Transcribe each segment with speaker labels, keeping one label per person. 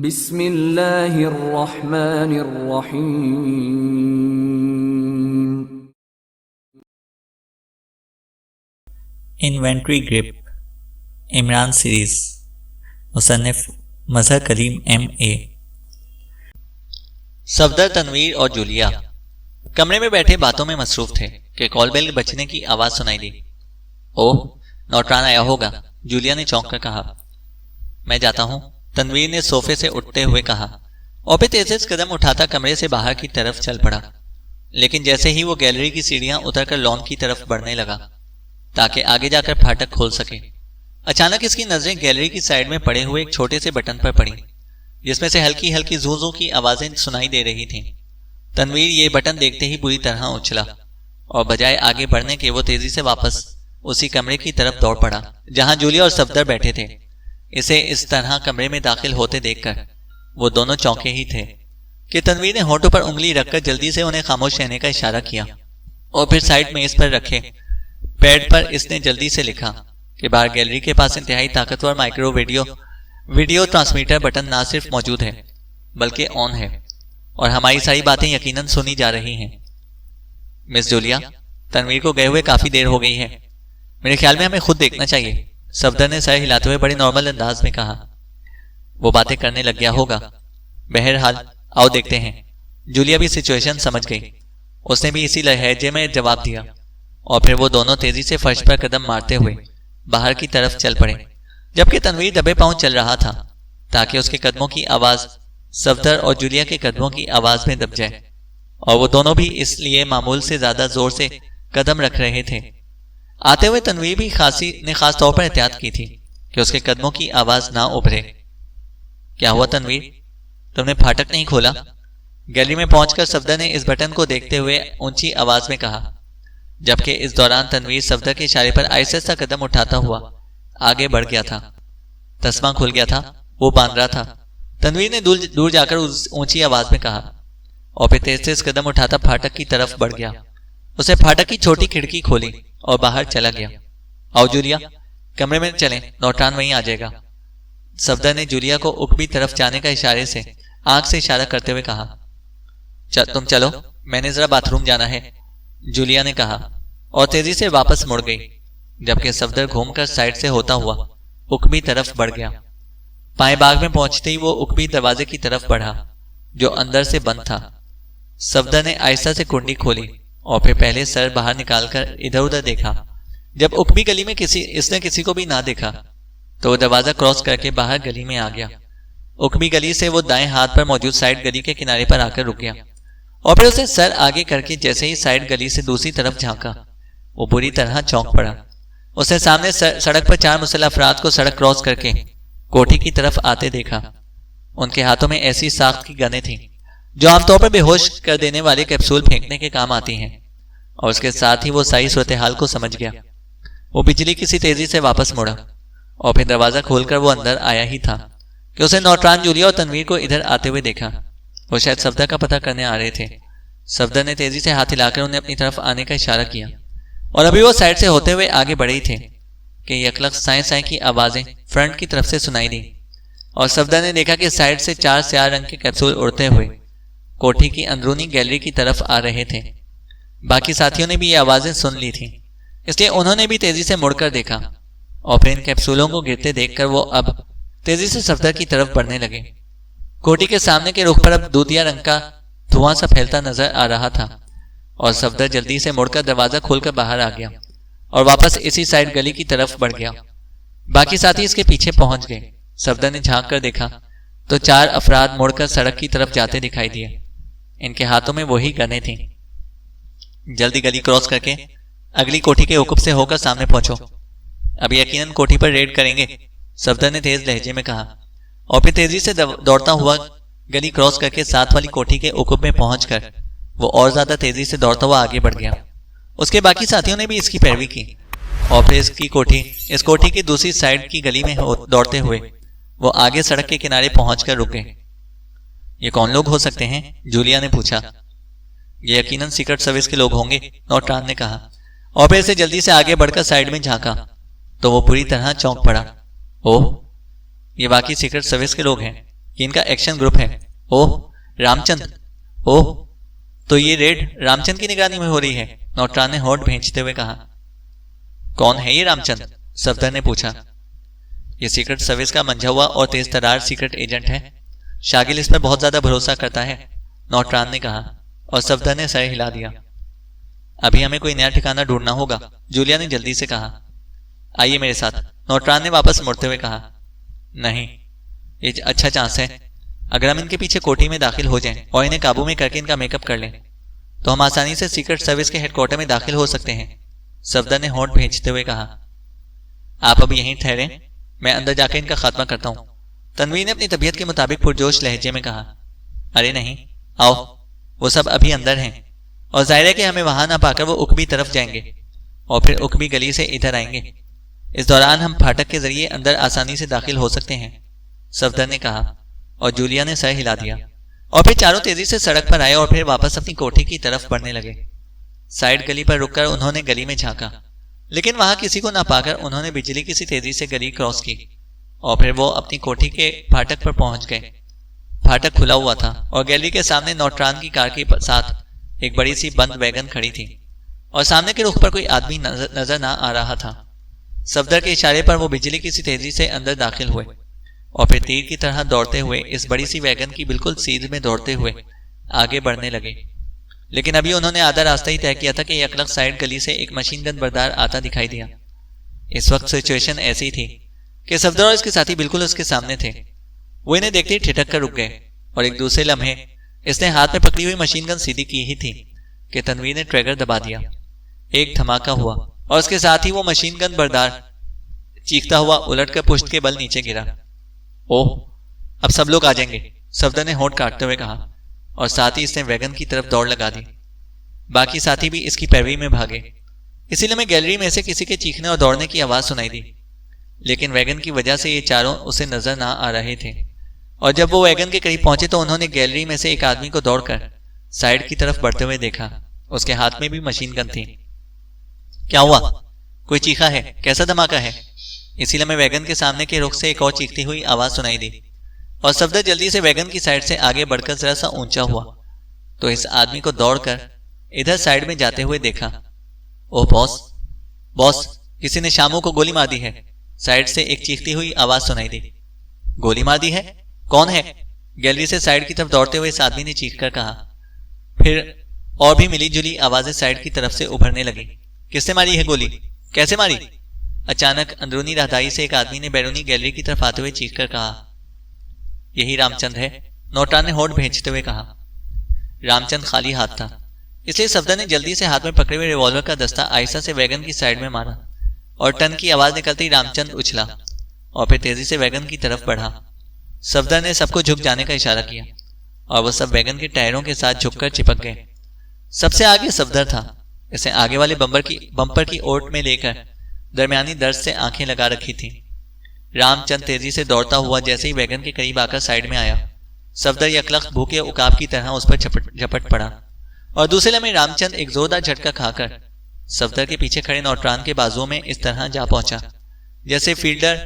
Speaker 1: बिस्मिल्लाहिर्रहमानिर्रहीम।
Speaker 2: Inventory grip Imran series मुसन्निफ मजहर करीम M.A। Safdar, Tanveer और Julia कमरे में बैठे बातों में मसरूफ थे कि कॉल बेल बजने की आवाज सुनाई दी। ओह, नौटरान आया होगा, जूलिया ने चौंक कर कहा। मैं जाता हूं, तनवीर ने सोफे से उठते हुए कहा और फिर तेज कदम उठाता कमरे से बाहर की तरफ चल पड़ा। लेकिन जैसे ही वो गैलरी की सीढ़ियां उतरकर लॉन की तरफ बढ़ने लगा ताकि आगे जाकर फाटक खोल सके, अचानक इसकी नजरें गैलरी की साइड में पड़े हुए एक छोटे से बटन पर पड़ी जिसमें से हल्की हल्की जू की आवाजें सुनाई दे रही थीं। तनवीर ये बटन देखते ही बुरी तरह उछला और बजाय आगे बढ़ने के वो तेजी से वापस उसी कमरे की तरफ दौड़ पड़ा जहां जूलिया और सफदर बैठे थे। इसे इस तरह कमरे में दाखिल होते देखकर वो दोनों चौंके ही थे कि तनवीर ने होठों पर उंगली रखकर जल्दी से उन्हें खामोश रहने का इशारा किया और फिर साइड में इस पर रखे पैड पर इसने जल्दी से लिखा कि बाहर गैलरी के पास इंतहाई ताकतवर माइक्रो वीडियो ट्रांसमीटर बटन ना सिर्फ मौजूद है बल्कि ऑन है और हमारी सारी बातें यकीनन सुनी जा रही हैं। मिस जूलिया, तनवीर को गए हुए काफी देर हो गई है, मेरे ख्याल में हमें खुद देखना चाहिए, सफदर ने सर हिलाते हुए बड़े नॉर्मल अंदाज में कहा। वो बातें करने लग गया होगा, बहरहाल आओ देखते हैं। जूलिया भी सिचुएशन समझ गई, उसने भी इसी लहजे में जवाब दिया और फिर वो दोनों तेजी से फर्श पर कदम मारते हुए बाहर की तरफ चल पड़े, जबकि तनवीर दबे पांव चल रहा था ताकि उसके कदमों की आवाज सफदर और जूलिया के कदमों की आवाज में दब जाए, और वो दोनों भी इसलिए मामूल से ज्यादा जोर से कदम रख रहे थे। आते हुए तनवीर भी खास तौर पर एहतियात की थी कि उसके कदमों की आवाज ना उभरे। क्या हुआ तनवीर, तुमने फाटक नहीं खोला? गैलरी में पहुंचकर सफदर ने इस बटन को देखते हुए ऊंची आवाज में कहा, जबकि इस दौरान तनवीर सफदर के इशारे पर आहिस्ता सा कदम उठाता हुआ आगे बढ़ गया था। तस्मा खुल गया था, वो बांध रहा था, तनवीर ने दूर जाकर ऊंची आवाज में कहा और फिर तेज कदम उठाता फाटक की तरफ बढ़ गया। उसे फाटक की छोटी खिड़की खोली और बाहर चला गया। आओ जूलिया, कमरे में चलें, नौटरान वहीं आ जाएगा। सफदर ने जूलिया को उकबी तरफ जाने का इशारे से आंख से इशारा करते हुए कहा। तुम चलो, मैंने जरा बाथरूम जाना है, जूलिया ने कहा और तेजी से वापस मुड़ गई, जबकि सफदर घूमकर साइड से होता हुआ उकबी तरफ बढ़ गया। पाए बाग में पहुंचते ही वो उकबी दरवाजे की तरफ बढ़ा जो अंदर से बंद था। सफदर ने आहिस्ता से कुंडी खोली और फिर पहले सर बाहर निकालकर इधर उधर देखा। जब उकबी गली में इसने किसी को भी ना देखा तो वो दरवाजा क्रॉस करके बाहर गली में आ गया। उकबी गली से वो दाएं हाथ पर मौजूद साइड गली के किनारे पर आकर रुक गया और फिर उसे सर आगे करके जैसे ही साइड गली से दूसरी तरफ झांका, वो बुरी तरह चौंक पड़ा। उसने सामने सड़क पर 4 मुसल्लह अफराद को सड़क क्रॉस करके कोठी की तरफ आते देखा। उनके हाथों में ऐसी साख्त की गनें थीं जो आमतौर पर बेहोश कर देने वाले कैप्सूल फेंकने के काम आती हैं, और उसके साथ ही वो सारी सूरत हाल को समझ गया। वो बिजली किसी तेजी से वापस मुड़ा और फिर दरवाजा खोलकर वो अंदर आया ही था कि उसे नौटरान, जूलिया और तनवीर को इधर आते हुए देखा। वो शायद सफदर का पता करने आ रहे थे। सफदर ने तेजी से हाथ हिलाकर उन्हें अपनी तरफ आने का इशारा किया और अभी वो साइड से होते हुए आगे बढ़े ही थे कि यकलक साएं साएं की आवाजें फ्रंट की तरफ से सुनाई दी और सफदर ने देखा कि साइड से 4 स्याह रंग के कैप्सूल उड़ते हुए कोठी की अंदरूनी गैलरी की तरफ आ रहे थे। बाकी साथियों ने भी ये आवाजें सुन ली थी, इसलिए उन्होंने भी तेजी से मुड़कर देखा और फिर इन कैप्सूलों को गिरते देखकर वो अब तेजी से सफदर की तरफ बढ़ने लगे। कोठी के सामने के रुख पर अब दूधिया रंग का धुआं सा फैलता नजर आ रहा था और सफदर जल्दी से मुड़कर दरवाजा खोलकर बाहर आ गया और वापस इसी साइड गली की तरफ बढ़ गया। बाकी साथी इसके पीछे पहुंच गए। सफदर ने झांक कर देखा तो 4 अफराद मुड़कर सड़क की तरफ जाते दिखाई दिए। इनके हाथों में वही गनें थीं। जल्दी गली क्रॉस करके अगली कोठी के उकुप से होकर सामने पहुंचो, अब यकीनन कोठी पर रेड करेंगे, सफदर ने तेज लहजे में कहा और फिर तेजी से दौड़ता हुआ गली क्रॉस करके साथ वाली कोठी के उकुप में पहुंचकर वो और ज्यादा तेजी से दौड़ता हुआ आगे बढ़ गया। उसके बाकी साथियों ने भी इसकी पैरवी की और फिर इस कोठी की दूसरी साइड की गली में दौड़ते हुए वो आगे सड़क के किनारे पहुंचकर रुक गए। ये कौन लोग हो सकते हैं, जूलिया ने पूछा। ये यकीनन सीक्रेट सर्विस के लोग होंगे, नौटरान ने कहा और फिर से जल्दी से आगे बढ़कर साइड में झांका तो वो पूरी तरह चौंक पड़ा। ओह, ये वाकई सीक्रेट सर्विस के लोग हैं। ये इनका एक्शन ग्रुप है। ओह रामचंद, ओह तो ये रेड रामचंद की निगरानी में हो रही है, नौटरान ने होठ भेंचते हुए कहा। कौन है ये रामचंद? सफदर ने पूछा। ये सीक्रेट सर्विस का मंझा हुआ और तेज तरार सीक्रेट एजेंट है। शागिल इस पर बहुत ज्यादा भरोसा करता है, नौटरान ने कहा और सफदर ने सर हिला दिया। अभी हमें कोई नया ठिकाना ढूंढना होगा, जूलिया ने जल्दी से कहा। आइए मेरे साथ, नौटरान ने वापस मुड़ते हुए कहा। नहीं, ये अच्छा चांस है। अगर हम इनके पीछे कोठी में दाखिल हो जाएं और इन्हें काबू में करके इनका मेकअप कर लें तो हम आसानी से सीक्रेट सर्विस के हेडक्वार्टर में दाखिल हो सकते हैं, सफदर ने होंठ भेजते हुए कहा। आप अब यहीं ठहरे, मैं अंदर जाकर इनका खात्मा करता हूं, तन्वीर ने अपनी तबीयत के मुताबिक पुरजोश लहजे में कहा। अरे नहीं, आओ, वो सब अभी अंदर हैं और जाहिर है कि हमें वहां ना पाकर वो उकबी तरफ जाएंगे और फिर उकबी गली से इधर आएंगे। इस दौरान हम फाटक के जरिए अंदर आसानी से दाखिल हो सकते हैं, सफदर ने कहा और जूलिया ने सर हिला दिया। और फिर चारों तेजी से सड़क पर आए और फिर वापस अपनी कोठी की तरफ बढ़ने लगे। साइड गली पर रुककर उन्होंने गली में झांका, लेकिन वहां किसी को ना पाकर उन्होंने बिजली की सी तेजी से गली क्रॉस की और फिर वो अपनी कोठी के फाटक पर पहुंच गए। फाटक खुला हुआ था और गैलरी के सामने नौटरान की कार के साथ एक बड़ी सी बंद वैगन खड़ी थी और सामने के रुख पर कोई आदमी नजर ना आ रहा था। सफदर के इशारे पर वो बिजली की सी तेजी से अंदर दाखिल हुए और फिर तीर की तरह दौड़ते हुए इस बड़ी सी वैगन की बिल्कुल सीध में दौड़ते हुए आगे बढ़ने लगे। लेकिन अभी उन्होंने आधा रास्ता ही तय किया था कि यकलक साइड गली से एक मशीन गन बरदार आता दिखाई दिया। इस वक्त सिचुएशन ऐसी थी कि सफदर और इसके साथी बिल्कुल उसके सामने थे। वो इन्हें देखते ही ठिठक कर रुक गए और एक दूसरे लम्हे इसने हाथ में पकड़ी हुई मशीन गन सीधी की ही थी कि तनवीर ने ट्रिगर दबा दिया। एक धमाका हुआ और उसके साथ ही वो मशीन गन बरदार चीखता हुआ उलटकर पुश्त के बल नीचे गिरा। ओह, अब सब लोग आ जाएंगे, सफदर ने होंठ काटते हुए कहा और साथ ही इसने वैगन की तरफ दौड़ लगा दी। बाकी साथी भी इसकी पैरवी में भागे। इसीलिए मैं गैलरी में से किसी के चीखने और दौड़ने की आवाज सुनाई दी, लेकिन वैगन की वजह से ये चारों उसे नजर ना आ रहे थे। और जब वो वैगन के करीब पहुंचे तो उन्होंने गैलरी में से एक आदमी को दौड़कर साइड की तरफ बढ़ते हुए देखा। उसके हाथ में भी मशीन गन थी। क्या हुआ? कोई चीखा है? कैसा धमाका है? इसीलिए मैं वैगन के सामने के रुख से एक और चीखती हुई आवाज सुनाई दी और सफदर जल्दी से वैगन की साइड से आगे बढ़कर जरा सा ऊंचा हुआ तो इस आदमी को दौड़कर इधर साइड में जाते हुए देखा। ओह बॉस, बॉस, किसी ने शामू को गोली मार दी है, साइड से एक चीखती हुई आवाज सुनाई दी। गोली मार दी है? कौन है? गैलरी से साइड की तरफ दौड़ते हुए इस आदमी ने चीखकर कहा। फिर और भी मिली जुली आवाजें साइड की तरफ से उभरने लगी। किसने मारी है गोली? कैसे मारी? अचानक अंदरूनी राहदारी से एक आदमी ने बैरूनी गैलरी की तरफ आते हुए चीखकर कहा। यही रामचंद है, नौटरान ने होठ भेजते हुए कहा। रामचंद खाली हाथ था, इसलिए सफदर ने जल्दी से हाथ में पकड़े हुए रिवॉल्वर का दस्ता आयसा से वैगन की साइड में मारा और टन की आवाज निकलते ही रामचंद उछला और फिर तेजी से वैगन की तरफ बढ़ा। सफदर ने सबको झुक जाने का इशारा किया और वह सब वैगन के टायरों के साथ झुककर चिपक गए। सबसे आगे सफदर था। इसे आगे वाले बम्पर की ओट में लेकर दरमियानी दर्ज से आंखें लगा रखी थी। रामचंद तेजी से दौड़ता हुआ जैसे ही वैगन के करीब आकर साइड में आया, सफदर यकलख्त भूखे उकाब की तरह उस पर झपट पड़ा और दूसरे लम्हे रामचंद एक जोरदार झटका खाकर सफदर के पीछे खड़े नौटरान के बाजुओं में इस तरह जा पहुंचा जैसे फील्डर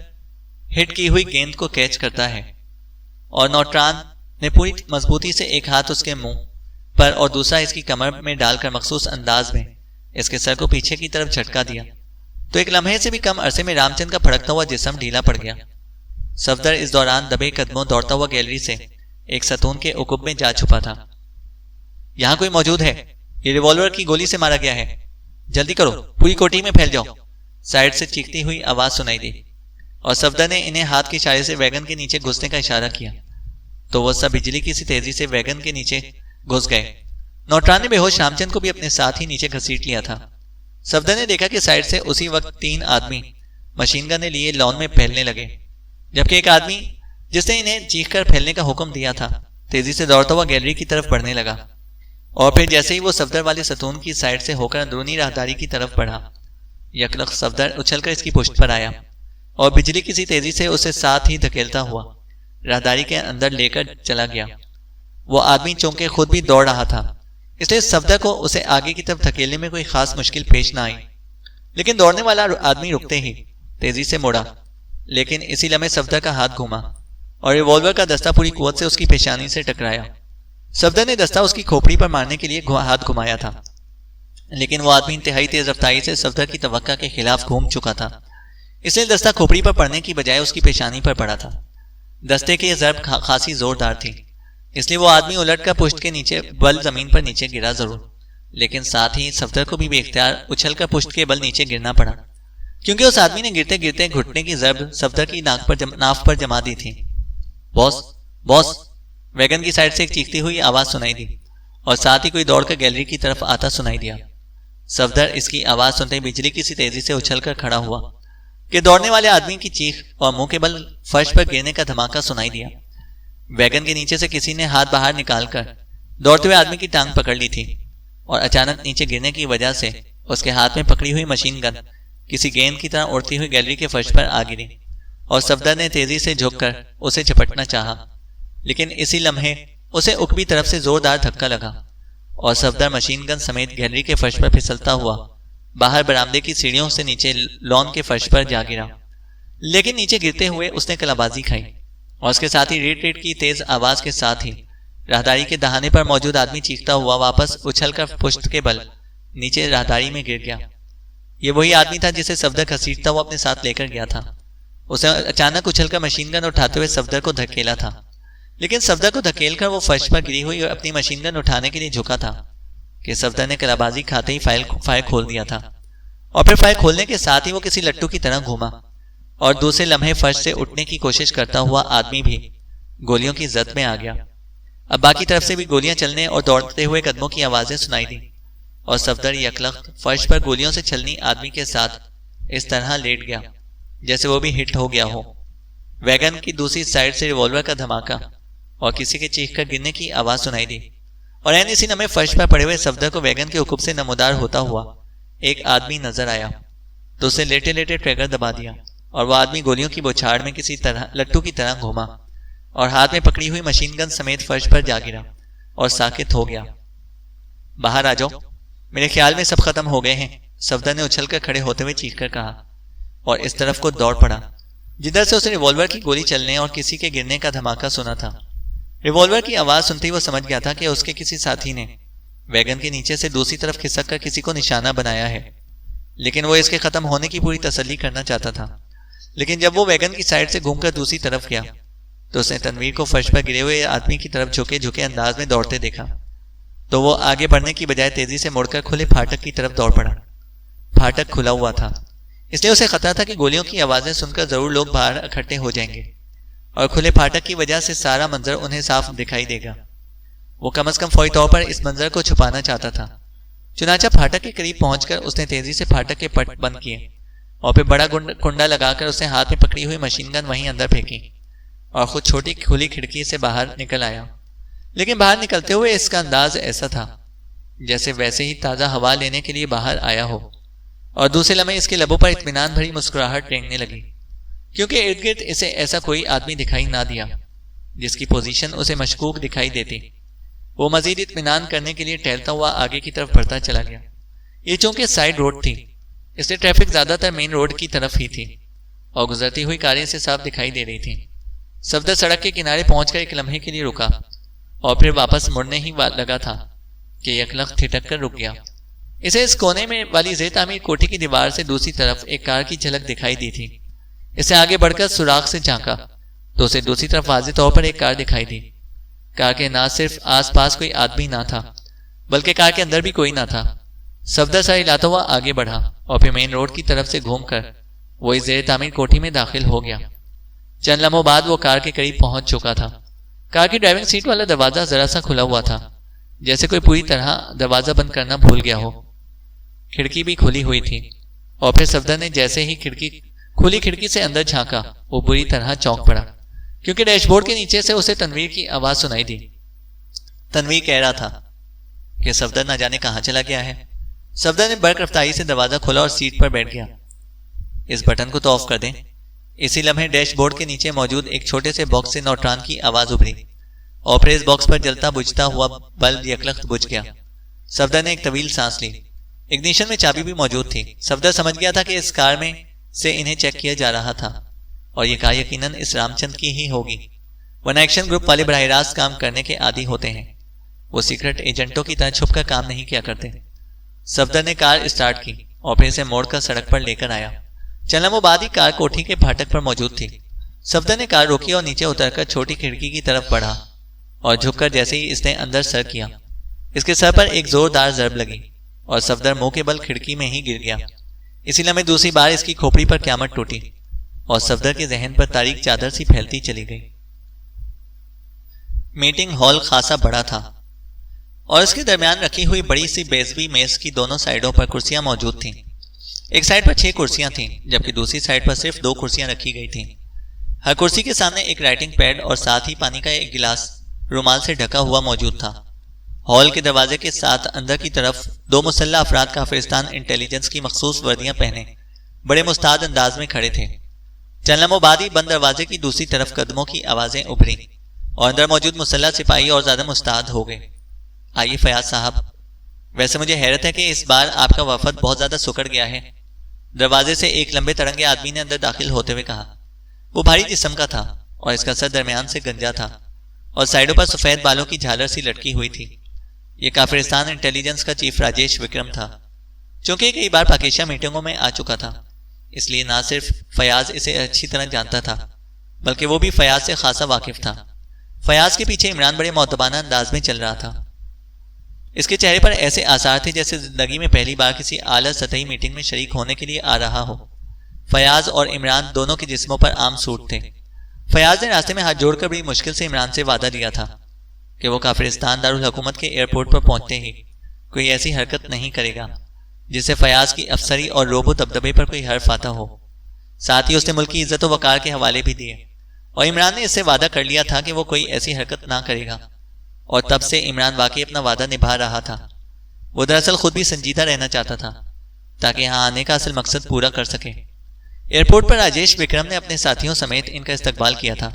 Speaker 2: हिट की हुई गेंद को कैच करता है। और नौटरान ने पूरी मजबूती से एक हाथ उसके मुंह पर और दूसरा इसकी कमर में डालकर मखसूस अंदाज में इसके सर को पीछे की तरफ झटका दिया तो एक लम्हे से भी कम अरसे में रामचंद का फड़कता हुआ जिस्म ढीला पड़ गया। सफदर इस दौरान दबे कदमों दौड़ता हुआ गैलरी से एक सतून के उकुब में जा छुपा था। यहां कोई मौजूद है, ये रिवॉल्वर की गोली से मारा गया है, जल्दी करो, पूरी कोठी में फैल जाओ, साइड से चीखती हुई आवाज सुनाई दी और सफदर ने इन्हें हाथ के इशारे से वैगन के नीचे घुसने का इशारा किया तो वह सब बिजली की सी तेजी से वैगन के नीचे घुस गए। नौटरान ने बेहोश रामचंद को भी अपने साथ ही नीचे घसीट लिया था। सफदर ने देखा कि साइड से उसी वक्त 3 आदमी मशीन गन लिए लॉन में फैलने लगे, जबकि एक आदमी जिसने इन्हें चीखकर फैलने का हुक्म दिया था तेजी से दौड़ता हुआ गैलरी की तरफ बढ़ने लगा और फिर जैसे ही वो सफदर वाले सतून की साइड से होकर अंदरूनी राहदारी की तरफ बढ़ा, यकलख सफदर उछलकर इसकी पुष्ट पर आया और बिजली किसी तेजी से उसे साथ ही धकेलता हुआ राहदारी के अंदर लेकर चला गया। वो आदमी चौंके खुद भी दौड़ रहा था, इसलिए सफदर को उसे आगे की तरफ धकेलने में कोई खास मुश्किल पेश ना आई। लेकिन दौड़ने वाला आदमी रुकते ही तेजी से मुड़ा, लेकिन इसी लम्हे सफदर का हाथ घूमा और रिवॉल्वर का दस्ता पूरी कुव्वत से उसकी पेशानी से टकराया। सफदर ने दस्ता उसकी खोपड़ी पर मारने के लिए हाथ घुमाया था, लेकिन वो आदमी इंतहाई तेज रफ्तारी से सफदर की तवक्का के खिलाफ घूम चुका था, इसलिए दस्ता खोपड़ी पर पड़ने की बजाय उसकी पेशानी पर पड़ा था। दस्ते की यह ज़रब खासी जोरदार थी, इसलिए वो आदमी उलट कर पुश्त के नीचे बल जमीन पर नीचे गिरा जरूर, लेकिन साथ ही सफदर को भी बेख्तियार उछल कर पुश्त के बल नीचे गिरना पड़ा, क्योंकि उस आदमी ने गिरते गिरते घुटने की ज़रब सफदर की नाफ पर जमा दी थी। Boss, boss! वैगन की साइड से एक चीखती हुई आवाज सुनाई दी और साथ ही कोई दौड़कर गैलरी की तरफ आता सुनाई दिया। सफदर इसकी आवाज सुनते ही बिजली की सी तेजी से उछलकर खड़ा हुआ कि दौड़ने वाले आदमी की चीख और मुंह के बल फर्श पर गिरने का धमाका सुनाई दिया। वैगन के नीचे से किसी ने हाथ बाहर निकालकर दौड़ते हुए आदमी की टांग पकड़ ली थी और अचानक नीचे गिरने की वजह से उसके हाथ में पकड़ी हुई मशीन गन किसी गेंद की तरह उड़ती हुई गैलरी के फर्श पर आ गिरी और सफदर ने तेजी से झुककर उसे झपटना चाहा, लेकिन इसी लम्हे उसे उकबी तरफ से जोरदार धक्का लगा और सफदर मशीन गन समेत गैलरी के फर्श पर फिसलता हुआ बाहर बरामदे की सीढ़ियों से नीचे लॉन के फर्श पर जा गिरा। लेकिन नीचे गिरते हुए उसने कलाबाजी खाई और उसके साथ ही रीट रीट की तेज आवाज के साथ ही राहदारी के दहाने पर मौजूद आदमी चीखता हुआ वापस उछलकर पुश्त के बल नीचे राहदारी में गिर गया। ये वही आदमी था जिसे सफदर घसीटता हुआ अपने साथ लेकर गया था। उसे अचानक उछलकर मशीन गन उठाते हुए सफदर को धकेला था, लेकिन सफदर को धकेलकर वो फर्श पर गिरी हुई और अपनी मशीन गन उठाने के लिए झुका था कि सफदर ने कलाबाजी खाते ही फायर खोल दिया था और फिर फायर खोलने के साथ ही वो किसी लट्टू की तरह घूमा और दूसरे लम्हे फर्श से उठने की कोशिश करता हुआ आदमी भी गोलियों की जद में आ गया। अब बाकी तरफ से भी गोलियां चलने और दौड़ते हुए कदमों की आवाजें सुनाई दी और सफदर यकलख्त फर्श पर गोलियों से छलनी आदमी के साथ इस तरह लेट गया जैसे वो भी हिट हो गया हो। वैगन की दूसरी साइड से रिवॉल्वर का धमाका और किसी के चीख कर गिरने की आवाज सुनाई दी और एन इसी लम्हे फर्श पर पड़े हुए सफदर को वैगन के हुक्म से नमोदार होता हुआ एक आदमी नजर आया तो उसे लेटे लेटे ट्रिगर दबा दिया और वह आदमी गोलियों की बौछार में किसी तरह लट्टू की तरह घूमा और हाथ में पकड़ी हुई मशीन गन समेत फर्श पर जा गिरा और साकित हो गया। बाहर आ जाओ, मेरे ख्याल में सब खत्म हो गए हैं, सफदर ने उछलकर खड़े होते हुए चीखकर कहा और इस तरफ को दौड़ पड़ा जिधर से उसे रिवॉल्वर की गोली चलने और किसी के गिरने का धमाका सुना था। रिवॉल्वर की आवाज सुनते ही वो समझ गया था कि उसके किसी साथी ने वैगन के नीचे से दूसरी तरफ खिसक कर किसी को निशाना बनाया है, लेकिन वो इसके खत्म होने की पूरी तसल्ली करना चाहता था। लेकिन जब वो वैगन की साइड से घूमकर दूसरी तरफ गया तो उसने तनवीर को फर्श पर गिरे हुए आदमी की तरफ झुके झुके अंदाज में दौड़ते देखा, तो वो आगे बढ़ने की बजाय तेजी से मुड़कर खुले फाटक की तरफ दौड़ पड़ा। फाटक खुला हुआ था, इसलिए उसे खतरा था कि गोलियों की आवाजें सुनकर जरूर लोग बाहर इकट्ठे हो जाएंगे और खुले फाटक की वजह से सारा मंजर उन्हें साफ दिखाई देगा। वो कम से कम फौरी तौर पर इस मंजर को छुपाना चाहता था। चुनाचा फाटक के करीब पहुंचकर उसने तेजी से फाटक के पट बंद किए और फिर बड़ा कुंडा लगाकर उसने हाथ में पकड़ी हुई मशीन गन वहीं अंदर फेंकी और खुद छोटी खुली खिड़की से बाहर निकल आया। लेकिन बाहर निकलते हुए इसका अंदाज ऐसा था जैसे वैसे ही ताज़ा हवा लेने के लिए बाहर आया हो और दूसरे लम्हे इसके लबों पर इत्मीनान भरी मुस्कुराहट रेंगने लगी, क्योंकि इर्द गिर्द इसे ऐसा कोई आदमी दिखाई ना दिया जिसकी पोजीशन उसे मशकूक दिखाई देती। वो मजीद इत्मीनान करने के लिए टहलता हुआ आगे की तरफ बढ़ता चला गया। ये चूंकि साइड रोड थी इसलिए ट्रैफिक ज्यादातर मेन रोड की तरफ ही थी और गुजरती हुई कारें इसे साफ दिखाई दे रही थी। सफदर सड़क के किनारे पहुंचकर एक लम्हे के लिए रुका और फिर वापस मुड़ने ही लगा था कि यकलख्त ठिठक कर रुक गया। इसे इस कोने में वाली ज़ेर-तामीर कोठी की दीवार से दूसरी तरफ एक कार की झलक दिखाई दी थी। इसे आगे बढ़कर सुराख से झांका तो उसे दूसरी तरफ वाज़ेह तौर पर एक कार दिखाई दी। कार के ना सिर्फ आसपास कोई आदमी ना था बल्कि कार के अंदर भी कोई ना था। सफदर सा हिलाता हुआ आगे बढ़ा और फिर मेन रोड की तरफ से घूमकर वो इस ज़ेर-तामीर कोठी में दाखिल हो गया। चंद लम्हों बाद वो कार के करीब पहुंच चुका था। कार की ड्राइविंग सीट वाला दरवाजा जरा सा खुला हुआ था, जैसे कोई पूरी तरह दरवाजा बंद करना भूल गया हो। खिड़की भी खुली हुई थी और फिर सफदर ने जैसे ही खुली खिड़की से अंदर झांका वो बुरी तरह चौंक पड़ा, क्योंकि डैशबोर्ड के नीचे से उसे तनवीर की आवाज सुनाई दी। तनवीर कह रहा था कि सफदर न जाने कहां चला गया है। सफदर ने बर्क रफ्तारी से दरवाजा खोला और सीट पर बैठ गया। इस बटन को तो ऑफ कर दें। इसी लम्हे डैशबोर्ड के नीचे मौजूद एक छोटे से बॉक्स से न्यूट्रॉन की आवाज उभरी और फिर इस बॉक्स पर जलता बुझता हुआ बल्ब यकलख्त बुझ गया। सफदर ने एक तवील सांस ली। इग्निशन में चाबी भी मौजूद थी। सफदर समझ गया था कि इस कार में से इन्हें चेक किया जा रहा था और ये कार यकीनन इस रामचंद की ही होगी। वन एक्शन ग्रुप वाले बराह रास्त काम करने के आदी होते हैं। वो सीक्रेट एजेंटों की तरह छुपकर काम नहीं किया करते। सफदर ने कार स्टार्ट की और फिर इसे मोड़कर सड़क पर लेकर आया। चलना वो बाद ही कार कोठी के फाटक पर मौजूद थी। सफदर ने कार रोकी और नीचे उतरकर छोटी खिड़की की तरफ बढ़ा और झुककर जैसे ही इसने अंदर सर किया, इसके सर पर एक जोरदार जरब लगी और सफदर मुंह के बल खिड़की में ही गिर गया। इसी लम्हे दूसरी बार इसकी खोपड़ी पर क्यामत टूटी और सफदर के जहन पर तारीक चादर सी फैलती चली गई। मीटिंग हॉल खासा बड़ा था और इसके दरमियान रखी हुई बड़ी सी बेजबी मेज की दोनों साइडों पर कुर्सियां मौजूद थीं। एक साइड पर 6 कुर्सियां थीं, जबकि दूसरी साइड पर सिर्फ 2 कुर्सियां रखी गई थीं। हर कुर्सी के सामने एक राइटिंग पैड और साथ ही पानी का एक गिलास रुमाल से ढका हुआ मौजूद था। हॉल के दरवाजे के साथ अंदर की तरफ 2 मुसल्लह अफराद काफिरिस्तान इंटेलिजेंस की मखसूस वर्दियां पहने बड़े मुस्ताद अंदाज में खड़े थे। चलनमोबादी बंद दरवाजे की दूसरी तरफ कदमों की आवाजें उभरी और अंदर मौजूद मुसल्लह सिपाही और ज्यादा मुस्ताद हो गए। आइए फयाज साहब, वैसे मुझे हैरत है कि इस बार आपका वफद बहुत ज्यादा सुकड़ गया है। दरवाजे से एक लंबे तरंगे आदमी ने अंदर दाखिल होते हुए कहा। वो भारी जिस्म का था और इसका सर दरमियान से गंजा था और साइडों पर सफेद बालों की झालर सी लटकी हुई थी। ये काफिरिस्तान इंटेलिजेंस का चीफ राजेश विक्रम था। चूंकि कई बार पाकिस्तान मीटिंगों में आ चुका था, इसलिए ना सिर्फ फयाज इसे अच्छी तरह जानता था, बल्कि वो भी फयाज से खासा वाकिफ था। फयाज के पीछे इमरान बड़े मौतबाना अंदाज में चल रहा था। इसके चेहरे पर ऐसे आसार थे जैसे जिंदगी में पहली बार किसी आला सतही मीटिंग में शरीक होने के लिए आ रहा हो। फयाज और इमरान दोनों के जिस्मों पर आम सूट थे। फयाज ने रास्ते में हाथ जोड़कर बड़ी मुश्किल से इमरान से वादा लिया था कि वो काफिरिस्तान दारुल हुकूमत के एयरपोर्ट पर पहुंचते ही कोई ऐसी हरकत नहीं करेगा जिससे फयाज की अफसरी और रोबो दबदबे पर कोई हर्फ आता हो। साथ ही उसने मुल्क की इज्जत व वकार के हवाले भी दिए और इमरान ने इससे वादा कर लिया था कि वो कोई ऐसी हरकत ना करेगा। और तब से इमरान वाकई अपना वादा निभा रहा था। वो दरअसल खुद भी संजीदा रहना चाहता था ताकि यहाँ आने का असल मकसद पूरा कर सके। एयरपोर्ट पर राजेश विक्रम ने अपने साथियों समेत इनका इस्तकबाल किया था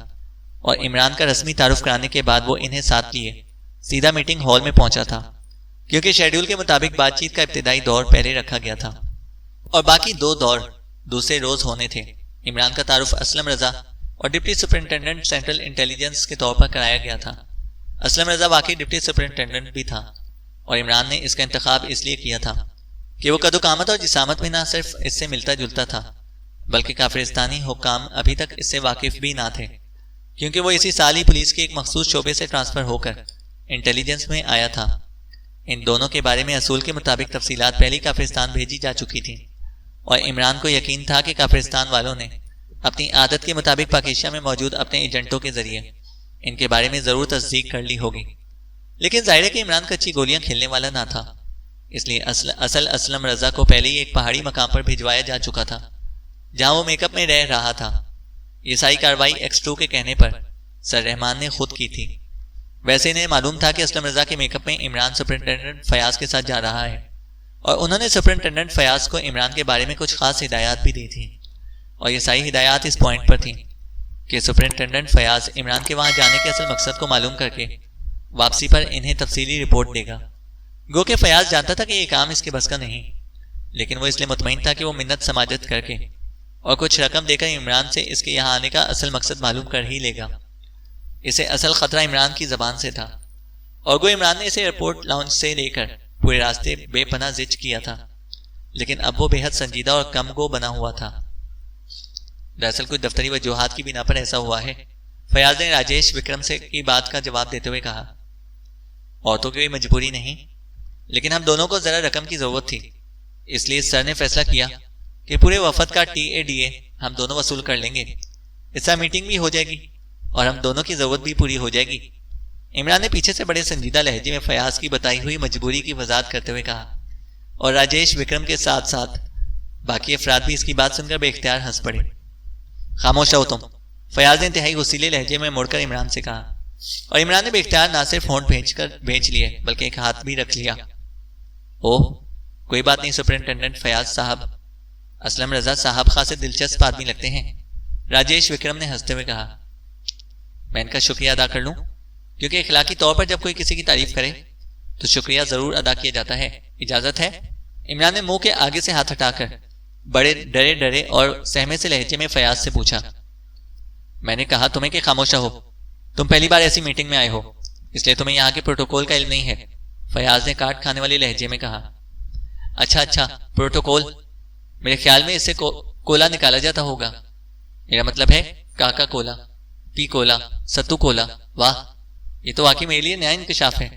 Speaker 2: और इमरान का रस्मी तारुफ कराने के बाद वो इन्हें साथ लिए सीधा मीटिंग हॉल में पहुंचा था, क्योंकि शेड्यूल के मुताबिक बातचीत का इब्तिदाई दौर पहले रखा गया था और बाकी 2 दौर दूसरे रोज होने थे। इमरान का तारुफ असलम रजा और डिप्टी सुपरिंटेंडेंट सेंट्रल इंटेलिजेंस के तौर पर कराया गया था। असलम रजा वाकई डिप्टी सुपरिंटेंडेंट भी था और इमरान ने इसका इंतखाब इसलिए किया था कि वो कदोकामत और जिसामत में ना सिर्फ इससे मिलता जुलता था, बल्कि काफिरिस्तानी हुक्काम अभी तक इससे वाकिफ भी ना थे, क्योंकि वो इसी साल ही पुलिस के एक मखसूस शोबे से ट्रांसफर होकर इंटेलिजेंस में आया था। इन दोनों के बारे में असूल के मुताबिक तफसीलात पहले काफिरिस्तान भेजी जा चुकी थी और इमरान को यकीन था कि काफिरिस्तान वालों ने अपनी आदत के मुताबिक पाकिस्तान में मौजूद अपने एजेंटों के जरिए इनके बारे में जरूर तस्दीक कर ली होगी। लेकिन जाहिर है कि इमरान कच्ची गोलियां खेलने वाला ना था, इसलिए असल असलम रजा को पहले ही एक पहाड़ी मकाम पर भिजवाया जा चुका था जहां वो मेकअप में रह रहा था। ये सारी कार्रवाई X2 के कहने पर सर रहमान ने खुद की थी। वैसे इन्हें मालूम था कि असलम रजा के मेकअप में इमरान सुपरिंटेंडेंट फयाज के साथ जा रहा है और उन्होंने सुपरिंटेंडेंट फयाज को इमरान के बारे में कुछ खास हिदायत भी दी थी और ये सारी हिदायत इस पॉइंट पर थी कि सुपरिंटेंडेंट फयाज इमरान के वहां जाने के असल मकसद को मालूम करके वापसी पर इन्हें तफसीली रिपोर्ट देगा। गो के फयाज जानता था कि ये काम इसके बस का नहीं, लेकिन वो इसलिए मुतमईन था कि वो मिन्नत समाजत करके और कुछ रकम देकर इमरान से इसके यहाँ आने का असल मकसद मालूम कर ही लेगा। इसे असल खतरा इमरान की जबान से था और गो इमरान ने इसे एयरपोर्ट लाउंज से लेकर पूरे रास्ते बेपनाह जिच किया था, लेकिन अब वो बेहद संजीदा और कम गो बना हुआ था। दरअसल कुछ दफ्तरी वजूहात की बिना पर ऐसा हुआ है। फयाज ने राजेश विक्रम से की बात का जवाब देते हुए कहा, औरतों की कोई मजबूरी नहीं, लेकिन हम दोनों को जरा रकम की जरूरत थी, इसलिए सर ने फैसला किया कि पूरे वफद का TADA हम दोनों वसूल कर लेंगे। इससे मीटिंग भी हो जाएगी और हम दोनों की जरूरत भी पूरी हो जाएगी। इमरान ने पीछे से बड़े संजीदा लहजे में फयाज की बताई हुई मजबूरी की वजाहत करते हुए कहा और राजेश विक्रम के साथ साथ बाकी अफराद भी इसकी बात सुनकर बेख्तियार हंस पड़े। खामोश रहो तुम, फयाज ने इंतहाई गुस्सीले लहजे में मुड़कर इमरान से कहा और इमरान ने बेख्तियार ना सिर्फ होंठ भेज लिए बल्कि एक हाथ भी रख लिया। ओह कोई बात नहीं सुपरिंटेंडेंट फयाज साहब, असलम रजा साहब खासे दिलचस्प आदमी लगते हैं, राजेश विक्रम ने हंसते हुए कहा। मैं इनका शुक्रिया अदा कर लूं, क्योंकि इखलाकी तौर पर जब कोई किसी की तारीफ करे तो शुक्रिया जरूर अदा किया जाता है। इजाजत है? इमरान ने मुंह के आगे से हाथ हटाकर बड़े डरे डरे और सहमे से लहजे में फयाज से पूछा। मैंने कहा तुम्हें कि खामोश रहो, तुम पहली बार ऐसी मीटिंग में आए हो, इसलिए तुम्हें यहाँ के प्रोटोकॉल का इल्म नहीं है, फयाज ने काट खाने वाले लहजे में कहा। अच्छा, प्रोटोकॉल? मेरे ख्याल में इससे कोला निकाला जाता होगा। मेरा मतलब है काका कोला, पी कोला, सत्तू कोला। वाह, ये तो वाकई मेरे लिए नया इंकशाफ है।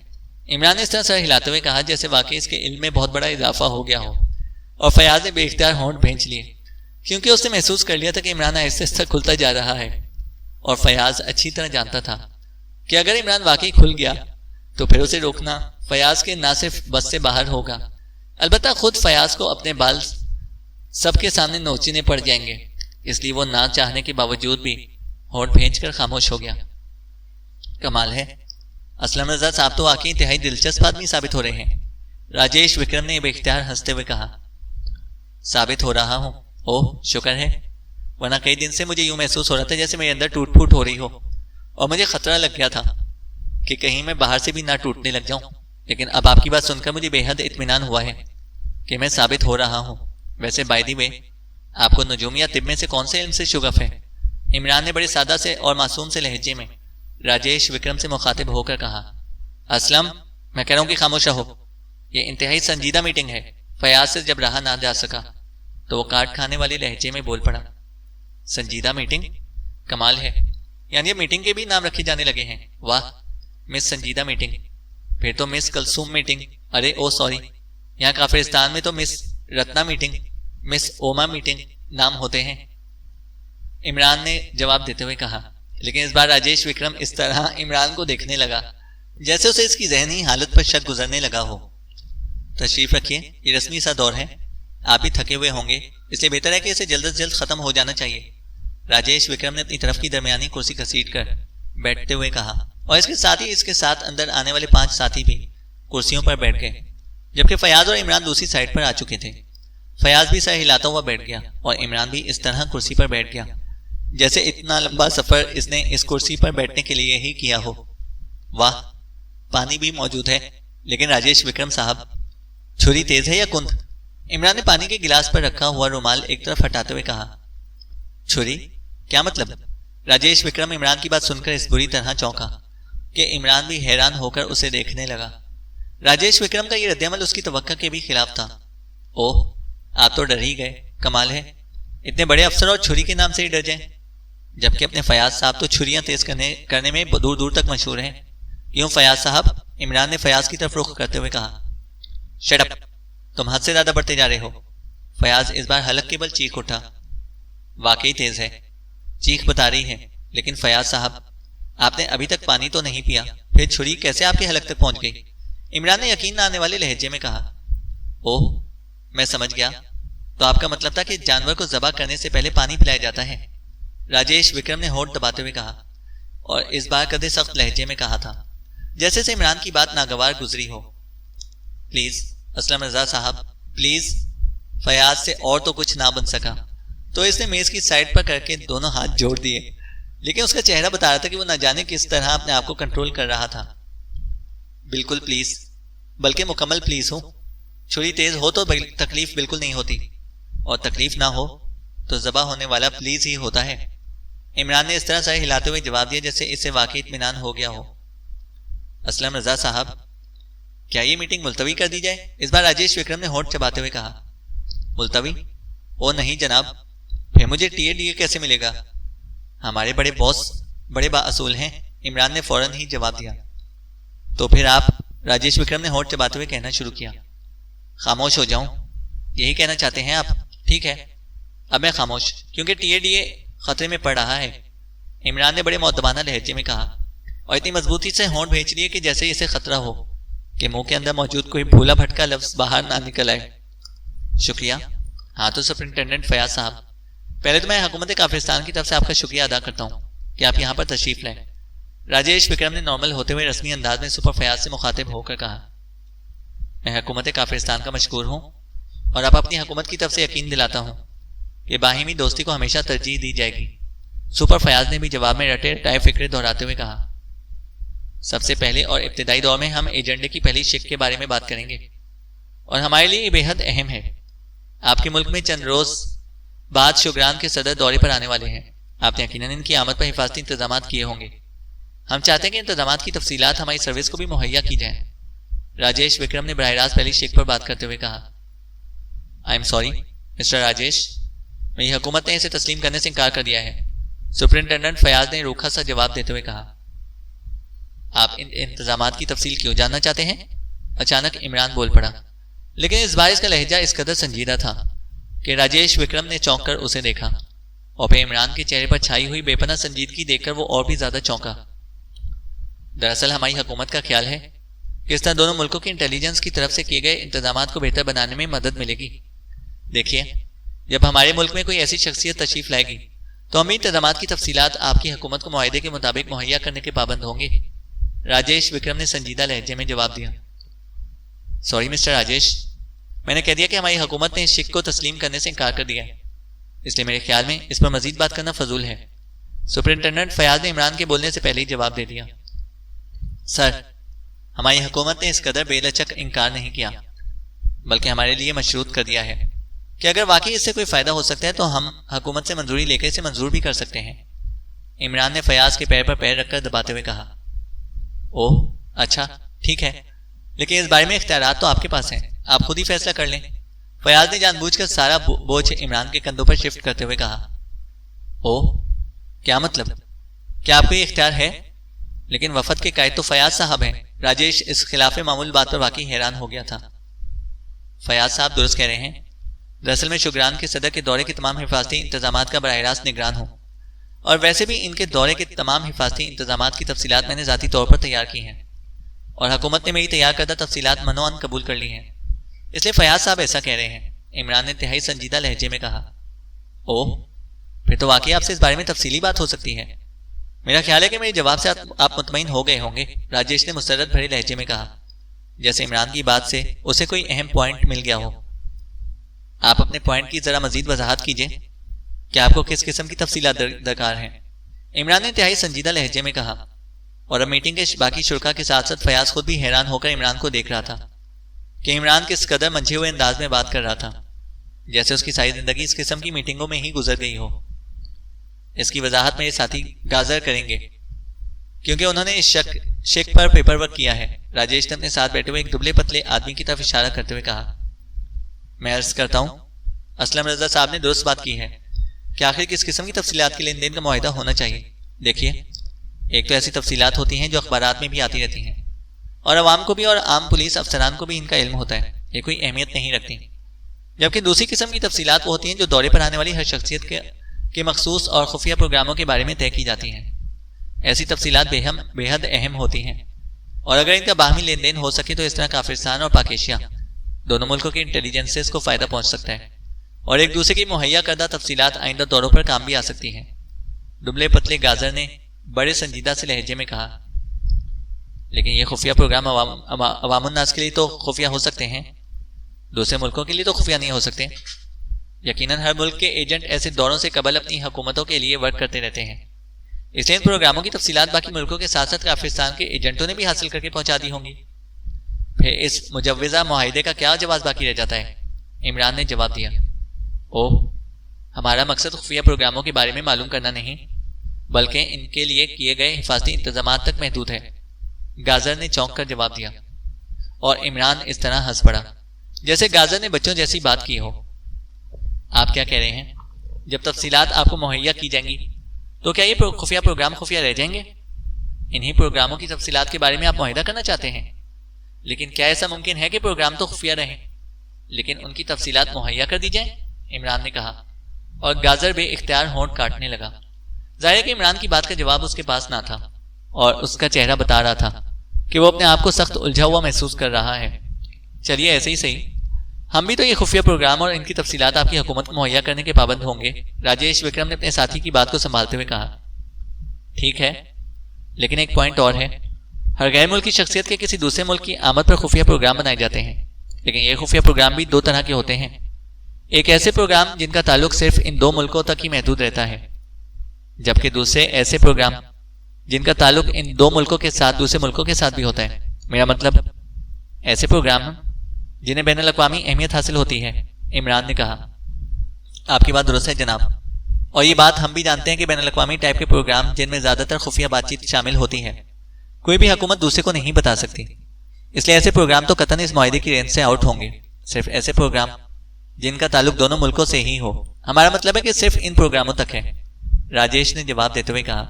Speaker 2: इमरान ने इस तरह सर हिलाते हुए कहा जैसे वाकई इसके इल्म में बहुत बड़ा इजाफा हो गया हो, और फयाज ने बेख्तियार होंठ भींच लिए, क्योंकि उसने महसूस कर लिया था कि इमरान आहिस्ते आहिस्ते खुलता जा रहा है। और फयाज अच्छी तरह जानता था कि अगर इमरान वाकई खुल गया तो फिर उसे रोकना फयाज के ना सिर्फ बस से बाहर होगा, अलबत्ता खुद फयाज को अपने बाल सबके सामने नोचने पड़ जाएंगे। इसलिए वो ना चाहने के बावजूद भी होंठ भींच कर खामोश हो गया। कमाल है, असलम रजा साहब तो वाकई इंतहाई दिलचस्प आदमी साबित हो रहे हैं, राजेश विक्रम ने बेख्तियार हंसते हुए कहा। साबित हो रहा हूं? ओह शुक्र है, वरना कई दिन से मुझे यूं महसूस हो रहा था जैसे मेरे अंदर टूट फूट हो रही हो, और मुझे खतरा लग गया था कि कहीं मैं बाहर से भी ना टूटने लग जाऊं। लेकिन अब आपकी बात सुनकर मुझे बेहद इत्मीनान हुआ है कि मैं साबित हो रहा हूं। वैसे बाय द वे, आपको नजूम या तिब में से कौन से इल्म से शुगफ है? इमरान ने बड़े सादा से और मासूम से लहजे में राजेश विक्रम से मुखातिब होकर कहा। असलम, मैं कह रहा हूं कि खामोश रहो, ये इंतहाई संजीदा मीटिंग है। फयाज से जब रहा ना जा सका तो वो काट खाने वाले लहजे में बोल पड़ा। संजीदा मीटिंग? कमाल है, यानी अब मीटिंग के भी नाम रखे जाने लगे हैं। वाह, मिस संजीदा मीटिंग, फिर तो मिस कलसूम मीटिंग, अरे ओ सॉरी, यहाँ काफिरिस्तान में तो मिस रत्ना मीटिंग, मिस ओमा मीटिंग नाम होते हैं, इमरान ने जवाब देते हुए कहा। लेकिन इस बार राजेश विक्रम इस तरह इमरान को देखने लगा जैसे उसे इसकी जहनी हालत पर शक गुजरने लगा हो। तशरीफ रखिए, ये रस्मी सा दौर है, आप भी थके हुए होंगे, इसलिए बेहतर है कि इसे जल्द से जल्द खत्म हो जाना चाहिए। राजेश विक्रम ने अपनी तरफ की दरमियानी कुर्सी घसीट कर बैठते हुए कहा, और इसके साथ ही इसके साथ अंदर आने वाले 5 साथी भी कुर्सियों पर बैठ गए, जबकि फयाज और इमरान दूसरी साइड पर आ चुके थे। फयाज भी सर हिलाता हुआ बैठ गया और इमरान भी इस तरह कुर्सी पर बैठ गया जैसे इतना लंबा सफर इसने इस कुर्सी पर बैठने के लिए ही किया हो। वाह, पानी भी मौजूद है, लेकिन राजेश विक्रम साहब, छुरी तेज है या कुंद? इमरान ने पानी के गिलास पर रखा हुआ रुमाल एक तरफ हटाते हुए कहा। छुरी? क्या मतलब? राजेश विक्रम इमरान की बात सुनकर इस बुरी तरह चौंका कि इमरान भी हैरान होकर उसे देखने लगा। राजेश विक्रम का ये रद्देअमल उसकी तवक्का के भी खिलाफ था। ओह, आप तो डर ही गए, कमाल है, इतने बड़े अफसर और छुरी के नाम से ही डर जाएं, जबकि अपने फयाज साहब तो छुरियां तेज करने में दूर दूर तक मशहूर हैं। यूं फयाज साहब, इमरान ने फयाज की तरफ रुख करते हुए कहा। शट अप, तुम हद से ज्यादा बढ़ते जा रहे हो। फयाज इस बार हलक के बल चीख उठा। वाकई तेज है, चीख बता रही है, लेकिन फयाज साहब, आपने अभी तक पानी तो नहीं पिया, फिर छुरी कैसे आपके हलक तक पहुंच गई? इमरान ने यकीन न आने वाले लहजे में कहा। ओह, मैं समझ गया, तो आपका मतलब था कि जानवर को ज़बह करने से पहले पानी पिलाया जाता है। राजेश विक्रम ने होंठ दबाते हुए कहा, और इस बार कदे सख्त लहजे में कहा था जैसे से इमरान की बात नागवार गुजरी हो। प्लीज असलम रजा साहब, प्लीज। फयाज से और तो कुछ ना बन सका, तो इसने मेज की साइड पर करके दोनों हाथ जोड़ दिए, लेकिन उसका चेहरा बता रहा था कि वो न जाने किस तरह अपने आप को कंट्रोल कर रहा था। बिल्कुल प्लीज, बल्कि मुकम्मल प्लीज हूं। छुरी तेज हो तो तकलीफ बिल्कुल नहीं होती, और तकलीफ ना हो तो ज़बा होने वाला प्लीज ही होता है। इमरान ने इस तरह से हिलाते हुए जवाब दिया जैसे इसे वाकई इत्मीनान हो गया हो। असलम रजा साहब, क्या ये मीटिंग मुलतवी कर दी जाए? इस बार राजेश विक्रम ने होंठ चबाते हुए कहा। मुलतवी? ओ नहीं जनाब, फिर मुझे टीए कैसे मिलेगा? हमारे बड़े बॉस बड़े बाअसूल हैं, इमरान ने फौरन ही जवाब दिया। तो फिर आप? राजेश विक्रम ने होंठ चबाते हुए कहना शुरू किया। खामोश हो जाऊं, यही कहना चाहते हैं आप? ठीक है, अब मैं खामोश, क्योंकि टीए खतरे में पड़ रहा है, इमरान ने बड़े मौतबाना लहजे में कहा, और इतनी मजबूती से होंठ भेज लिए कि जैसे इसे खतरा हो कि मुंह के अंदर मौजूद कोई भूला भटका लफ्ज बाहर ना निकल आए। शुक्रिया। हाँ तो सुपरिंटेंडेंट फयाज साहब, पहले तो मैं हुकूमत काफिरिस्तान की तरफ से आपका शुक्रिया अदा करता हूँ कि आप यहाँ पर तशरीफ लाए। राजेश विक्रम ने नॉर्मल होते हुए रस्मी अंदाज में सुपर फयाज से मुखातिब होकर कहा। मैं हुकूमत काफिरिस्तान का मशकूर हूँ, और अब अपनी हुकूमत की तरफ से यकीन दिलाता हूँ कि बाहिमी दोस्ती को हमेशा तरजीह दी जाएगी। सुपर फयाज ने भी जवाब में रटे रटाए फिक्रे दोहराते हुए कहा। सबसे पहले और इब्तिदाई दौर में हम एजेंडे की पहली शिक के बारे में बात करेंगे, और हमारे लिए ये बेहद अहम है। आपके मुल्क में चंद रोज बाद शुगरान के सदर दौरे पर आने वाले हैं। आपने यकीनन इनकी आमद पर हिफाजती इंतजाम किए होंगे। हम चाहते हैं कि इंतजामात की तफसीलात हमारी सर्विस को भी मुहैया की जाए। राजेश विक्रम ने बराह रास्त पहली शेख पर बात करते हुए कहा। I am sorry mister Rajesh, मेरी हुकूमत ने इसे तस्लीम करने से इनकार कर दिया है। सुपरिंटेंडेंट फयाज ने रूखा सा जवाब देते हुए कहा। आप इन इंतजामात की तफसील क्यों जानना चाहते हैं? अचानक इमरान बोल पड़ा, लेकिन इस बार इसका लहजा इस कदर संजीदा था कि राजेश विक्रम ने चौंक कर उसे देखा और फिर इमरान के चेहरे पर छाई हुई बेपनाह संजीदगी देखकर वो और भी ज्यादा चौंका। दरअसल हमारी हुकूमत का ख्याल है कि इस तरह दोनों मुल्कों के इंटेलिजेंस की तरफ से किए गए इंतजामात को बेहतर बनाने में मदद मिलेगी। देखिए, जब हमारे मुल्क में कोई ऐसी शख्सियत तशरीफ लाएगी तो हम इंतजामात की तफसीलात आपकी हुकूमत को मुआहदे के मुताबिक मुहैया करने के पाबंद होंगे। राजेश विक्रम ने संजीदा लहजे में जवाब दिया। सॉरी मिस्टर राजेश, मैंने कह दिया कि हमारी हुकूमत ने इस शिक को तस्लीम करने से इनकार कर दिया है, इसलिए मेरे ख्याल में इस पर मजीद बात करना फजूल है। सुपरिंटेंडेंट फयाज ने इमरान के बोलने से पहले ही जवाब दे दिया। सर, हमारी हुकूमत ने इस कदर बेलचक इनकार नहीं किया, बल्कि हमारे लिए मशरूत कर दिया है कि अगर वाकई इससे कोई फायदा हो सकता है तो हम हुकूमत से मंजूरी लेकर इसे मंजूर भी कर सकते हैं। इमरान ने फयाज के पैर पर पैर रखकर दबाते हुए कहा। ओह अच्छा, ठीक है, लेकिन इस बारे में इख्तियारात तो आपके पास हैं, आप खुद ही फैसला कर लें। फयाज ने जानबूझकर सारा बोझ इमरान के कंधों पर शिफ्ट करते हुए कहा। ओह, क्या मतलब? क्या आपको ये इख्तियार है? लेकिन वफद के कायद तो फयाज साहब हैं। राजेश इस खिलाफ मामूल बात पर वाकई हैरान हो गया था। फयाज साहब दुरुस्त कह रहे हैं। दरअसल मैं शुगरान के सदर के दौरे के तमाम हिफाजती इंतजामात का बराह रास्त निगरान हूँ, और वैसे भी इनके दौरे के तमाम हिफाजती इंतजामात की तफसीलात मैंने ज़ाती तौर पर तैयार की हैं और हुकूमत ने मेरी तैयार करदा तफसीलात मनोअन कबूल कर ली हैं, इसलिए फयाज साहब ऐसा कह रहे हैं। इमरान ने तिहाई संजीदा लहजे में कहा। ओह, फिर तो वाकई आपसे इस बारे में तफसीली बात हो सकती है। मेरा ख्याल है कि मेरे जवाब से आप मुतमईन हो गए होंगे, राजेश ने मुस्तरद भरे लहजे में कहा, जैसे इमरान की बात से उसे कोई अहम पॉइंट मिल गया हो। आप अपने पॉइंट की जरा मजीद वजाहत कीजिए कि आपको किस किस्म की तफसीलात दरकार हैं, इमरान ने तिहाई संजीदा लहजे में कहा। और अब मीटिंग के बाकी शुरा के साथ साथ फयाज खुद भी हैरान होकर इमरान को देख रहा था कि इमरान किस कदर मंझे हुए अंदाज में बात कर रहा था, जैसे उसकी सारी जिंदगी इस किस्म की मीटिंगों में ही गुजर गई हो। इसकी वजाहत मेरे साथी गाजर करेंगे, क्योंकि उन्होंने इस शेक पर पेपर वर्क किया है। राजेश ने अपने साथ बैठे हुए एक दुबले पतले आदमी की तरफ इशारा करते हुए कहा। मैं अर्ज करता हूँ, असलम रजा साहब ने दुरुस्त बात की है कि आखिर किस किस्म की तफसीलात के लेन देन का मुआहिदा होना चाहिए। देखिए, एक तो ऐसी तफसीलात होती हैं जो अखबारात में भी आती रहती हैं और अवाम को भी और आम पुलिस अफसरान को भी इनका इल्म होता है, ये कोई अहमियत नहीं रखती। जबकि दूसरी किस्म की तफसीलात वो होती हैं जो दौरे पर आने वाली हर शख्सियत के मखसूस और खुफिया प्रोग्रामों के बारे में तय की जाती हैं। ऐसी तफसीलात बेहद अहम होती हैं और अगर इनका बाहमी लेन देन हो सके तो इस तरह काफिरस्तान और पाकिस्तान दोनों मुल्कों के इंटेलिजेंसेस को फायदा पहुंच सकता है और एक दूसरे की मुहैया करदा तफसीलात आइंदा दौरों पर काम भी आ सकती हैं। दुबले पतले गाजर ने बड़े संजीदा से लहजे में कहा। लेकिन ये खुफिया प्रोग्राम अवामुन्नास के लिए तो खुफिया हो सकते हैं, दूसरे मुल्कों के लिए तो खुफिया नहीं हो सकते। यकीनन हर मुल्क के एजेंट ऐसे दौरों से कबल अपनी हुकूमतों के लिए वर्क करते रहते हैं, इसलिए इन प्रोग्रामों की तफसीलात बाकी मुल्कों के साथ साथ काफिरस्तान के एजेंटों ने भी हासिल करके पहुंचा दी होंगी। फिर इस मुजव्विजा मुआहिदे का क्या जवाब बाकी रह जाता है? इमरान ने जवाब दिया। ओह, हमारा मकसद खुफिया प्रोग्रामों के बारे में मालूम करना नहीं, बल्कि इनके लिए किए गए हिफाजती इंतजामात तक महदूद है, गाजर ने चौंक कर जवाब दिया। और इमरान इस तरह हंस पड़ा जैसे गाजर ने बच्चों जैसी बात की हो। आप क्या कह रहे हैं? जब तफसीलात आपको मुहैया की जाएंगी तो क्या ये खुफिया प्रोग्राम खुफिया रह जाएंगे? इन्हीं प्रोग्रामों की तफसीलात के बारे में आप मुआहिदा करना चाहते हैं, लेकिन क्या ऐसा मुमकिन है कि प्रोग्राम तो खुफिया रहें लेकिन उनकी तफसीलात मुहैया कर दी जाए? इमरान ने कहा और गाजर बे इख्तियार होंठ काटने लगा। जाहिर है कि इमरान की बात का जवाब उसके पास ना था और उसका चेहरा बता रहा था कि वो अपने आप को सख्त उलझा हुआ महसूस कर रहा है। चलिए ऐसे ही सही, हम भी तो ये खुफिया प्रोग्राम और इनकी तफसीलात आपकी हुकूमत को मुहैया करने के पाबंद होंगे, राजेश विक्रम ने अपने साथी की बात को संभालते हुए कहा। ठीक है, लेकिन एक पॉइंट और है। हर गैर मुल्की शख्सियत के किसी दूसरे मुल्क की आमद पर खुफिया प्रोग्राम बनाए जाते हैं, लेकिन ये खुफिया प्रोग्राम भी दो तरह के होते हैं। एक ऐसे प्रोग्राम जिनका ताल्लुक सिर्फ इन दो मुल्कों तक ही महदूद रहता है, जबकि दूसरे ऐसे प्रोग्राम जिनका ताल्लुक इन दो मुल्कों के साथ दूसरे मुल्कों के साथ भी होता है। मेरा मतलब ऐसे प्रोग्राम जिन्हें बैनुल अक़वामी अहमियत हासिल होती है। इमरान ने कहा। आपकी बात दुरुस्त है जनाब, और ये बात हम भी जानते हैं कि बैनुल-अक़वामी टाइप के प्रोग्राम जिनमें ज़्यादातर खुफिया बातचीत शामिल होती है, कोई भी हुकूमत दूसरे को नहीं बता सकती। इसलिए ऐसे प्रोग्राम तो कतन इस मुआहदे की रेंज से आउट होंगे। सिर्फ ऐसे प्रोग्राम जिनका ताल्लुक दोनों मुल्कों से ही हो। हमारा मतलब है कि सिर्फ इन प्रोग्रामों तक है, राजेश ने जवाब देते हुए कहा।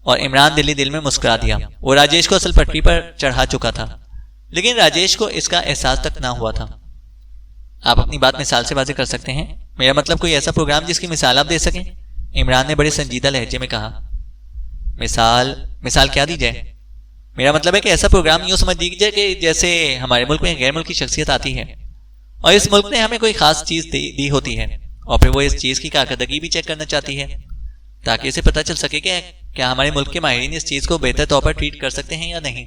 Speaker 2: और इमरान दिल में मुस्कुरा दिया। वो राजेश को असल पटरी पर चढ़ा चुका था, लेकिन राजेश को इसका एहसास तक ना हुआ था। आप अपनी बात मिसाल से वाज़ेह कर सकते हैं? मेरा मतलब कोई ऐसा प्रोग्राम जिसकी मिसाल आप दे सकें? इमरान ने बड़े संजीदा लहजे में कहा। मिसाल क्या दी जाए? मेरा मतलब है कि ऐसा प्रोग्राम यूं समझ लीजिए कि जैसे हमारे मुल्क में गैर मुल्की शख्सियत आती है और इस मुल्क ने हमें कोई खास चीज दी होती है और फिर वो इस चीज की कारकर्दगी भी चेक करना चाहती है ताकि इसे पता चल सके कि क्या हमारे मुल्क के माहिरीन इस चीज को बेहतर तौर पर ट्रीट कर सकते हैं या नहीं।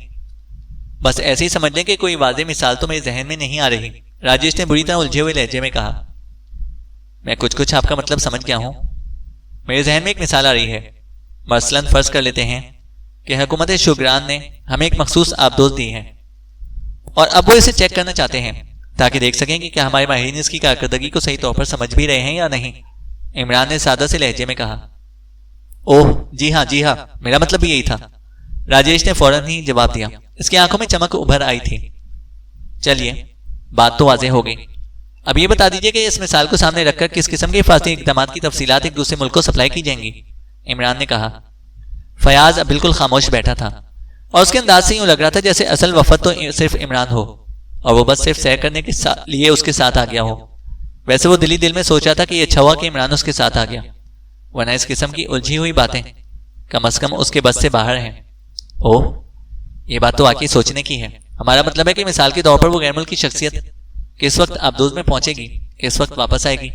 Speaker 2: बस ऐसे ही समझ लें कि कोई वाज़ेह मिसाल तो मेरे जहन में नहीं आ रही, राजेश ने बुरी तरह उलझे हुए लहजे में कहा। मैं कुछ आपका मतलब समझ गया हूं। मेरे जहन में एक मिसाल आ रही है। मसलन फर्ज कर लेते हैं कि हुकूमत शुगरान ने हमें एक मखसूस आबदोज दी है और अब वो इसे चेक करना चाहते हैं ताकि देख सकें कि क्या हमारे माहिरीन इसकी कारकर्दगी को सही तौर पर समझ भी रहे हैं या नहीं। इमरान ने सादा से लहजे में कहा। ओह जी हाँ, मेरा मतलब भी यही था, राजेश ने फौरन ही जवाब दिया। इसकी आंखों में चमक उभर आई थी। चलिए, बात तो वाज़ेह हो गई। अब ये बता दीजिए कि इस मिसाल को सामने रखकर किस किस्म के हिफाजती इक़दामात की तफसीलात एक दूसरे मुल्क को सप्लाई की जाएंगी। इमरान ने कहा। फयाज अब बिल्कुल खामोश बैठा था और उसके अंदाज से यूं लग रहा था जैसे असल वफद तो सिर्फ इमरान हो और वो बस सिर्फ सैर करने के लिए उसके साथ आ गया हो। वैसे वो दिल में सोचा था कि ये अच्छा हुआ कि इमरान उसके साथ आ गया, वरना इस किस्म की उलझी हुई बातें कम अज कम उसके बस से बाहर हैं। ओह, ये बात तो वाकई सोचने की है। हमारा मतलब है कि मिसाल के तौर पर वो गैर मुल्की शख्सियत किस वक्त आबदोज में पहुंचेगी, किस वक्त वापस आएगी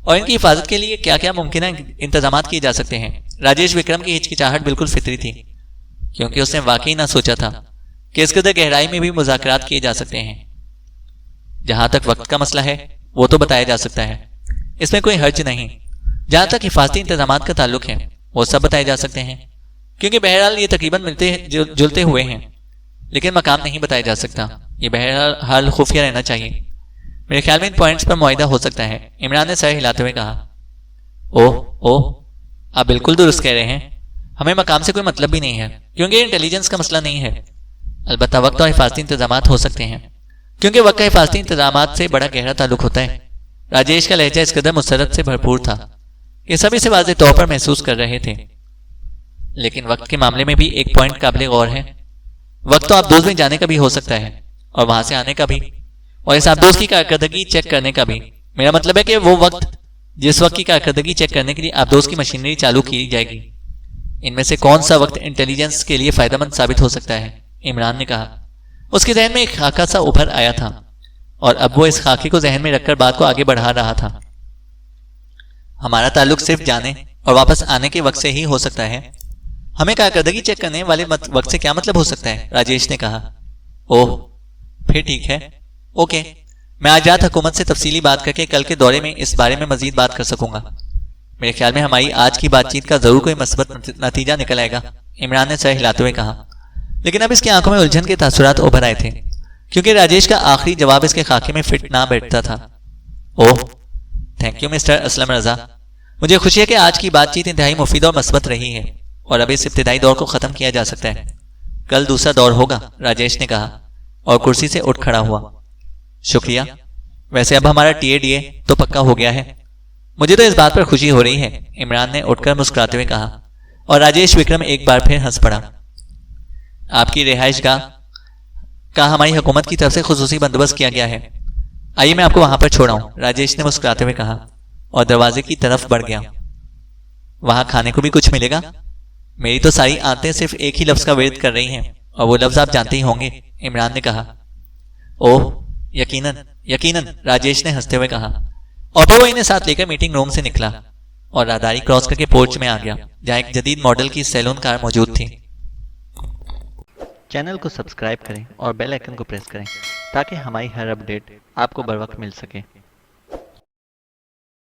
Speaker 2: और इनकी हिफाजत के लिए क्या क्या मुमकिन इंतजाम किए जा सकते हैं। राजेश विक्रम की हिचकिचाहट बिल्कुल फितरी थी, क्योंकि उसने वाकई ना सोचा था कि इस कदर गहराई में भी मुज़ाकरात किए जा सकते हैं। जहां तक वक्त का मसला है वो तो बताया जा सकता है, इसमें कोई हर्ज नहीं। जहां तक हिफाजती इंतजाम का ताल्लुक है वो सब बताए जा सकते हैं, क्योंकि बहरहाल ये तकरीबन मिलते जुलते हुए हैं, लेकिन मकाम नहीं बताया जा सकता। ये बहरहाल खुफिया रहना चाहिए। मेरे ख्याल में इन पॉइंट्स पर मुआहिदा हो सकता है। इमरान ने सर हिलाते हुए कहा। ओह, आप बिल्कुल दुरुस्त कह रहे हैं। हमें मकाम से कोई मतलब भी नहीं है, क्योंकि इंटेलिजेंस का मसला नहीं है। अलबत्ता वक्त और हिफाजती इंतजाम हो सकते हैं, क्योंकि वक्त का हिफाजती इंतजाम से बड़ा गहरा ताल्लुक होता है। राजेश का लहजा इस कदर मुसरत से भरपूर था कि सभी से वाज़ेह तौर पर महसूस कर रहे थे। लेकिन वक्त के मामले में भी एक पॉइंट काबिल गौर है। वक्त तो आबदोज में जाने का भी हो सकता है और वहां से आने का भी, और इस आबदोज की कारकर्दगी चेक करने का भी। मेरा मतलब है कि वो वक्त जिस वक्त की कारकर्दगी चेक करने के लिए आबदोज की मशीनरी चालू की जाएगी, इनमें से कौन सा वक्त इंटेलिजेंस के लिए फायदेमंद साबित हो सकता है? इमरान ने कहा। उसके जहन में एक खाका सा उभर आया था और अब वो इस खाके को जहन में रखकर बात को आगे बढ़ा रहा था। हमारा ताल्लुक सिर्फ जाने और वापस आने के वक्त से ही हो सकता है। हमें कारकर्दगी चेक करने वाले वक्त से क्या मतलब हो सकता है? राजेश ने कहा। ओह, फिर ठीक है, ओके। मैं आज रात हुकूमत से तफसीली बात करके कल के दौरे में इस बारे में मजीद बात कर सकूंगा। मेरे ख्याल में हमारी आज की बातचीत का जरूर कोई मस्बत नतीजा निकल आएगा, इमरान ने सर हिलाते हुए कहा। लेकिन अब इसकी आंखों में उलझन के तासुरात उभर आए थे, क्योंकि राजेश का आखिरी जवाब इसके खाके में फिट ना बैठता था। ओह, थैंक यू मिस्टर असलम रजा। मुझे खुशी है कि आज की बातचीत इंतहाई मुफीद और मस्बत रही है और अब इस इब्तिदाई दौर को खत्म किया जा सकता है। कल दूसरा दौर होगा, राजेश ने कहा और कुर्सी से उठ खड़ा हुआ। शुक्रिया। वैसे अब हमारा टीएडीए तो पक्का हो गया है। मुझे तो इस बात पर खुशी हो रही है, इमरान ने उठकर मुस्कुराते हुए कहा और राजेश विक्रम एक बार फिर हंस पड़ा। आपकी रिहाइशगाह का हमारी हुकूमत की तरफ से खुसूसी बंदोबस्त किया गया है। आइए मैं आपको वहां पर छोड़ाऊं, राजेश ने मुस्कुराते हुए कहा और दरवाजे की तरफ बढ़ गया। वहां खाने को भी कुछ मिलेगा? मेरी तो सारी आंतें सिर्फ एक ही लफ्ज का विरोध कर रही हैं और वो लफ्ज आप जानते ही होंगे, इमरान ने कहा। ओह, यकीनन यकीनन, राजेश ने हंसते हुए कहा और फिर वो इन्हें साथ लेकर मीटिंग रूम से निकला और राहदारी क्रॉस करके पोर्च में आ गया, जहां एक जदीद मॉडल की सैलून कार मौजूद थी। चैनल को सब्सक्राइब करें और बेल आइकन को प्रेस करें ताकि हमारी हर अपडेट आपको बर वक्त मिल सके।